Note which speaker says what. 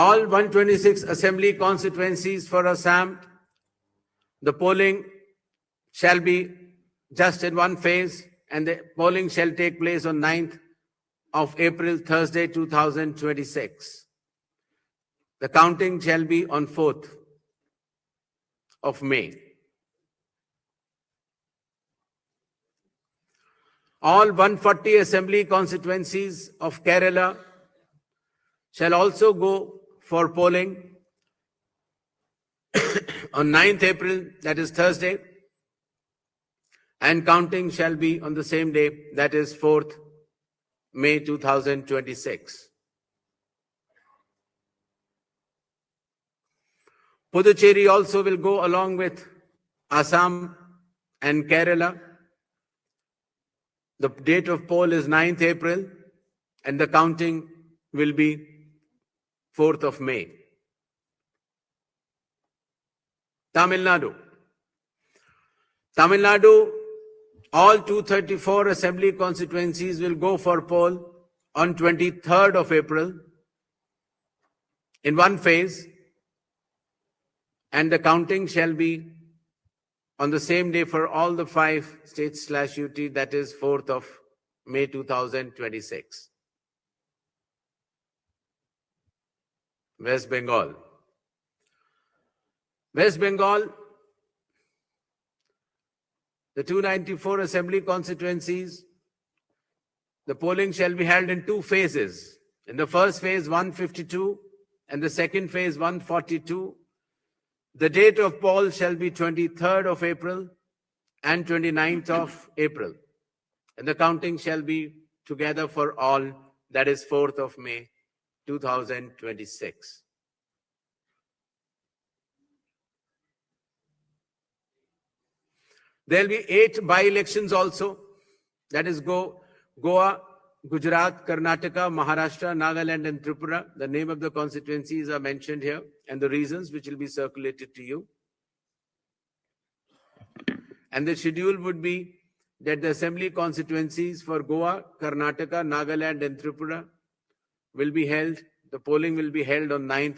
Speaker 1: All 126 assembly constituencies for Assam, the polling shall be just in one phase, and the polling shall take place on 9th of April, Thursday, 2026. The counting shall be on 4th of May. All 140 assembly constituencies of Kerala shall also go for polling on 9th April, that is Thursday, and counting shall be on the same day, that is 4th May 2026. Puducherry also will go along with Assam and Kerala. The date of poll is 9th April and the counting will be 4th of May. Tamil Nadu. Tamil Nadu, all 234 assembly constituencies will go for poll on 23rd of April in one phase, and the counting shall be on the same day for all the 5 states/UT, that is 4th of May 2026. West Bengal. West Bengal, the 294 assembly constituencies, the polling shall be held in 2 phases. In the first phase, 152, and the second phase, 142. The date of poll shall be 23rd of April and 29th of April. And the counting shall be together for all, that is 4th of May 2026. There will be 8 by-elections also, that is Goa, Gujarat, Karnataka, Maharashtra, Nagaland and Tripura. The name of the constituencies are mentioned here and the reasons, which will be circulated to you. And the schedule would be that the assembly constituencies for Goa, Karnataka, Nagaland and Tripura will be held, the polling will be held on 9th of